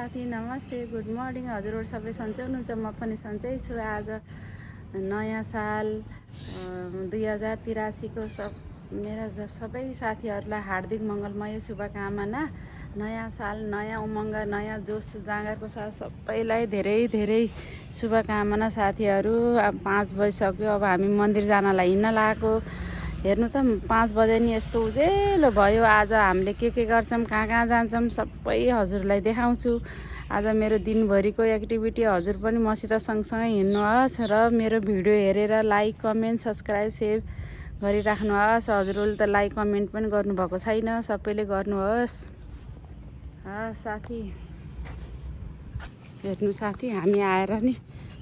साथी नमस्ते good morning हजुरहरू सबै सन्चै हुनुहुन्छ म पनि सन्चै छु। आज नयाँ साल 2083 को मेरा सबै साथीहरूलाई हार्दिक मङ्गलमय शुभकामना। नयाँ साल नयाँ उमङ्ग नयाँ जोस जाँगरको साथ सबैलाई धेरै धेरै शुभकामना। साथीहरू अब 5 बजिसक्यो, अब हामी मन्दिर जानलाई हिँड्न लागेको। हेर्नु त 5 बजे नि यस्तो उजेलो भयो। आज हामीले के गर्छौँ, कहाँ कहाँ जान्छौँ सबै हजुरलाई देखाउँछु। आज मेरो दिनभरिको एक्टिभिटी हजुर पनि मसित सँगसँगै हिँड्नुहोस् र मेरो भिडियो हेरेर लाइक कमेन्ट सब्सक्राइब सेभ गरिराख्नुहोस्। हजुरहरूले त लाइक कमेन्ट पनि गर्नुभएको छैन, सबैले गर्नुहोस्। साथी हेर्नु साथी, हामी आएर नि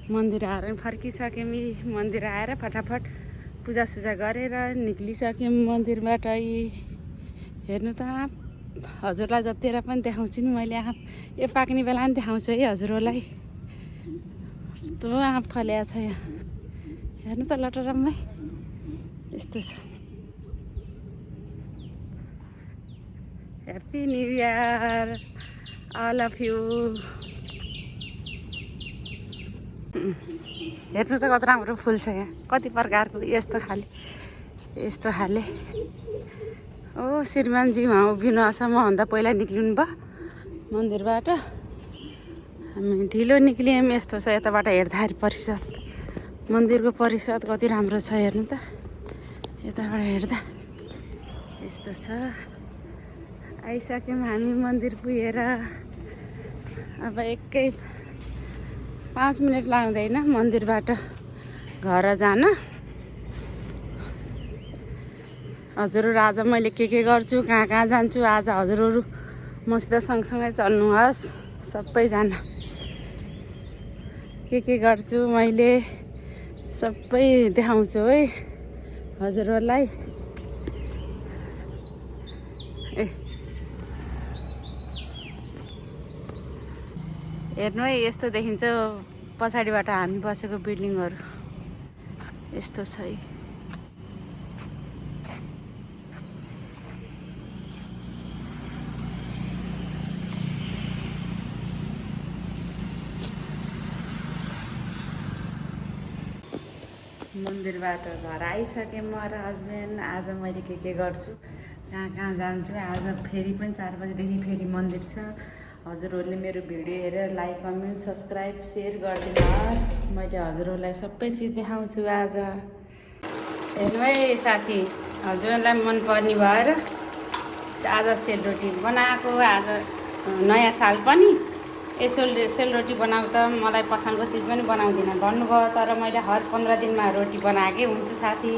मन्दिर आएर नि फर्किसक्यौँ। मन्दिर आएर फटाफट पूजासुजा गरेर निक्लिसक्यौँ मन्दिरबाट। हेर्नु त हजुरलाई जतिखेर पनि देखाउँछु नि मैले आँप। यो पाक्ने बेला नि देखाउँछु है हजुरहरूलाई। यस्तो आँप फलेको छ यहाँ, हेर्नु त लटरम्मै यस्तो छ। Happy new year all of you. हेर्नु त कति राम्रो फुल छ यहाँ, कति प्रकारको यस्तो खाले। ओ श्रीमानजी उहाँ उभिनुहोस्, मभन्दा पहिला निक्लिनु भयो मन्दिरबाट। हामी ढिलो निक्लियौँ। यस्तो छ यताबाट हेर्दाखेरि परिषद, मन्दिरको परिषद कति राम्रो छ। हेर्नु त यताबाट हेर्दा यस्तो छ। आइसक्यौँ हामी मन्दिर पुगेर। अब एकै 5 मिनट लाग्दैन मन्दिरबाट घर जान। हजुरहरू आज मैले के गर्छु, कहाँ कहाँ जान्छु, आज हजुरहरू मसित सँगसँगै चल्नुहोस् सबैजना। के गर्छु मैले सबै देखाउँछु है हजुरहरूलाई। हेर्नु है, यस्तो देखिन्छ पछाडिबाट हामी बसेको बिल्डिङहरू। यस्तो छ है। मन्दिरबाट घर आइसकेँ म र हस्बेन्ड। आज मैले के गर्छु, कहाँ कहाँ जान्छु। आज फेरि पनि 4 बजीदेखि फेरि मन्दिर छ। हजुरहरूले मेरो भिडियो हेरेर लाइक कमेन्ट सब्सक्राइब सेयर गरिदिनुहोस्। मैले हजुरहरूलाई सबै चिज देखाउँछु आज। हेर्नु है साथी, हजुरलाई मनपर्ने भएर आज सेलरोटी बनाएको। आज नयाँ साल पनि यसो सेलरोटी बनाऊ त, मलाई पसन्दको चिज पनि बनाउँदिनँ भन्नुभयो, तर मैले हर 15 दिनमा रोटी बनाएकै हुन्छु साथी।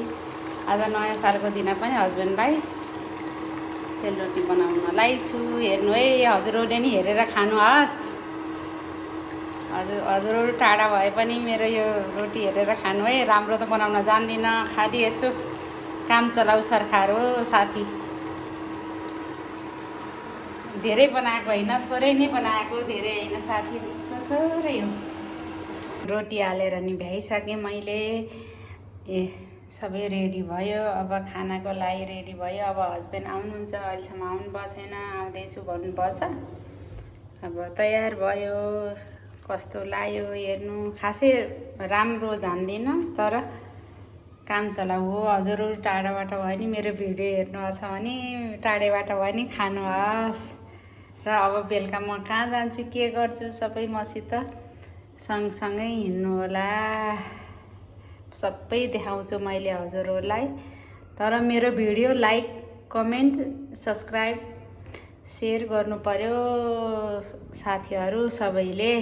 आज नयाँ सालको दिन पनि हस्बेन्डलाई सेलरोटी बनाउनलाई छु। हेर्नु है, हजुरहरूले नि हेरेर खानुहोस्। हजुरहरू टाढा भए पनि मेरो यो रोटी हेरेर खानु है। राम्रो त बनाउन जान्दिनँ, खालि यसो काम चलाउ सरकार हो साथी। धेरै बनाएको होइन, थोरै नै बनाएको, धेरै होइन साथी, थोरै हो। रोटी हालेर नि भ्याइसकेँ मैले। सबै रेडी भयो। अब खानाको लागि रेडी भयो। अब हस्बेन्ड आउनुहुन्छ, अहिलेसम्म आउनु भएको छैन, आउँदैछु भन्नुपर्छ। अब तयार भयो। कस्तो लाग्यो हेर्नु। खासै राम्रो जान्दिनँ, तर काम चलाउ हो। हजुरहरू टाढाबाट भयो नि मेरो भिडियो हेर्नुहोस् भने टाढैबाट भयो नि खानुहोस्। र अब बेलुका म कहाँ जान्छु, के गर्छु, सबै मसित सँगसँगै हिँड्नु होला। सबै देखाउँछु मैले हजुरहरूलाई। तर मेरो video like comment subscribe share गर्नु पर्यो साथीहरू सबैले।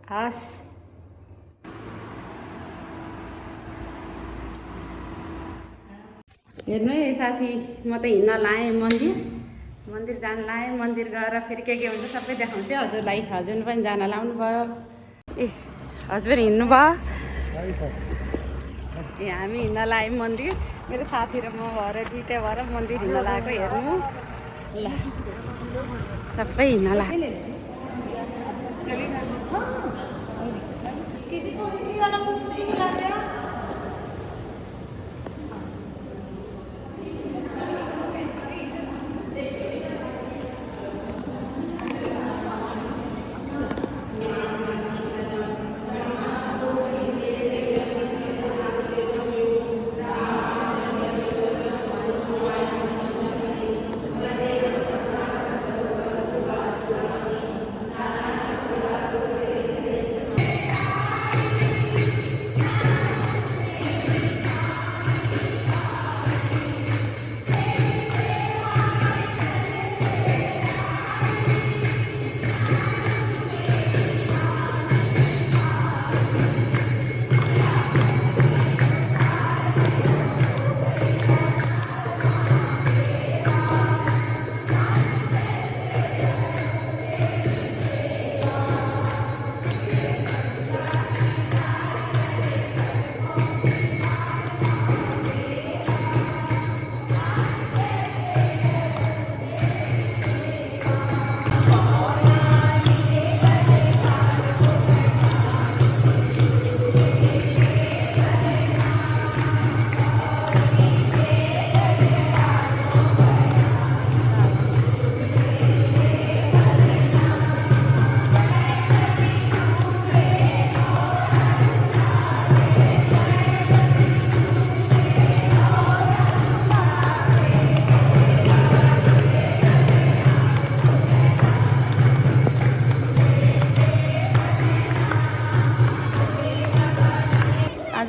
हस्, हेर्नु है साथी, म त हिँड्न लाएँ मन्दिर जान लाएँ। मन्दिर गएर फेरि के हुन्छ सबै देखाउँछु हजुरलाई। हस्बेन्ड पनि जान लाउनु भयो। हस्बेन्ड हिँड्नु भयो। हामी हिँड्न लायौँ मन्दिर। मेरो साथी र म भएर दुइटै भएर मन्दिर हिँड्न लागेको। हेर्नु ल, सबै हिँड्न लाग्यो।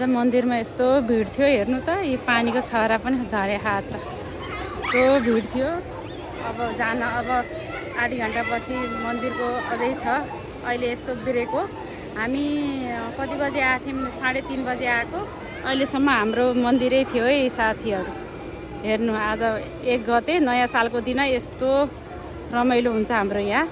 मन्दिरमा यस्तो भिड थियो हेर्नु त, यो पानीको छहरा पनि झरे हात यस्तो भिड थियो। अब जान अब आधी घन्टापछि मन्दिरको अझै छ। अहिले यस्तो ब्रेक हो। हामी कति बजे आएको थियौँ? 3:30 बजे आएको। अहिलेसम्म हाम्रो मन्दिरै थियो है साथीहरू। हेर्नु आज 1 गते नयाँ सालको दिन यस्तो रमाइलो हुन्छ हाम्रो यहाँ।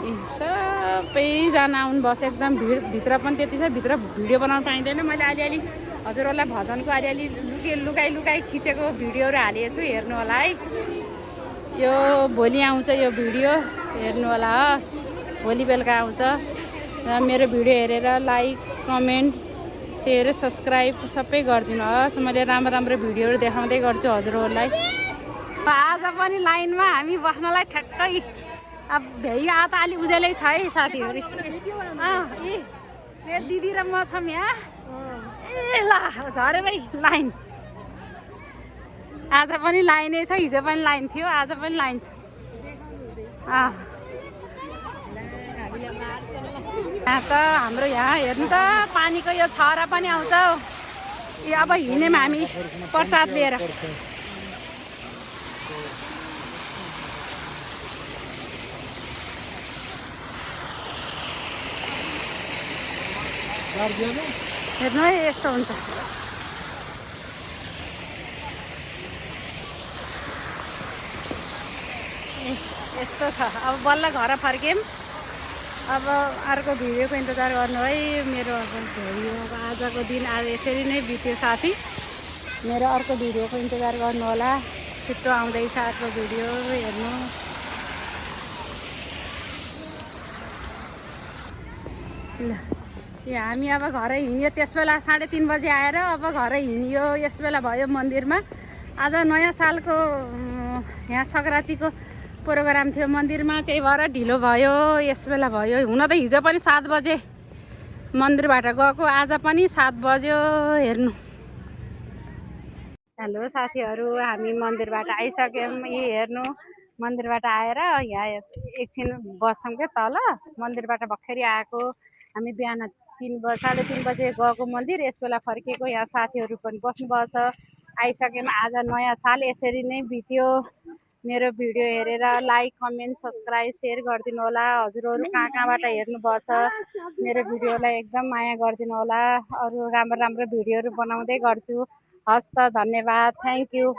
सबैजना आउनु बस, एकदम भिड। भित्र पनि त्यति छ, भित्र भिडियो बनाउनु पाइँदैन। मैले अलिअलि हजुरहरूलाई भजनको अलिअलि लुकाइ खिचेको भिडियोहरू हालेको छु, हेर्नु होला है। यो भोलि आउँछ यो भिडियो, हेर्नु होला हस्। भोलि बेलुका आउँछ। र मेरो भिडियो हेरेर लाइक, कमेन्ट, सेयर, सब्सक्राइब सबै गरिदिनु होस्। मैले राम्रो भिडियोहरू देखाउँदै गर्छु हजुरहरूलाई। आज पनि लाइनमा हामी बस्नलाई ठ्याक्कै अब भ्याइ आ त अलि उजेलै छ है साथीहरू। मेरो दिदी र म छौँ यहाँ। ए ल झरेरै लाइन। आज पनि लाइनै छ, हिजो पनि लाइन थियो, आज पनि लाइन छ। यहाँ त हाम्रो यहाँ हेर्नु त पानीको यो छहरा पनि आउँछ। यो अब हिँड्यौँ हामी प्रसाद लिएर। हेर्नु है यस्तो हुन्छ। यस्तो छ। अब बल्ल घर फर्क्यौँ। अब अर्को भिडियोको इन्तजार गर्नु है। मेरो अब भिडियो आजको दिन आज यसरी नै बित्यो साथी। मेरो अर्को भिडियोको इन्तजार गर्नु होला। छिट्टो आउँदैछ अर्को भिडियो हेर्नु। ल यो हामी अब घर हिँड्यो। त्यसबेला 3:30 बजे आएर अब घर हिँड्यो। यस बेला भयो मन्दिरमा। आज नयाँ सालको यहाँ सङ्क्रान्तिको प्रोग्राम थियो मन्दिरमा, त्यही भएर ढिलो भयो। यस बेला भयो। हुन त हिजो पनि 7 बजे मन्दिरबाट गएको, आज पनि 7 बज्यो। हेर्नु। हेलो साथीहरू, हामी मन्दिरबाट आइसक्यौँ। यी हेर्नु, मन्दिरबाट आएर यहाँ एकछिन बस्छौँ क्या तल। मन्दिरबाट भर्खरै आएको हामी। बिहान 3:30 बजे गएको मन्दिर, यस बेला फर्केको। यहाँ साथीहरू पनि बस्नुभएको छ। आइसक्यौँ। आज नयाँ साल यसरी नै बित्यो। मेरो भिडियो हेरेर लाइक, कमेन्ट, सब्सक्राइब, सेयर गरिदिनु होला। हजुरहरू कहाँबाट हेर्नुभएको छ मेरो भिडियोलाई एकदम माया गरिदिनु होला। अरू राम्रो भिडियोहरू बनाउँदै गर्छु। हस् त, धन्यवाद, थ्याङ्क यू।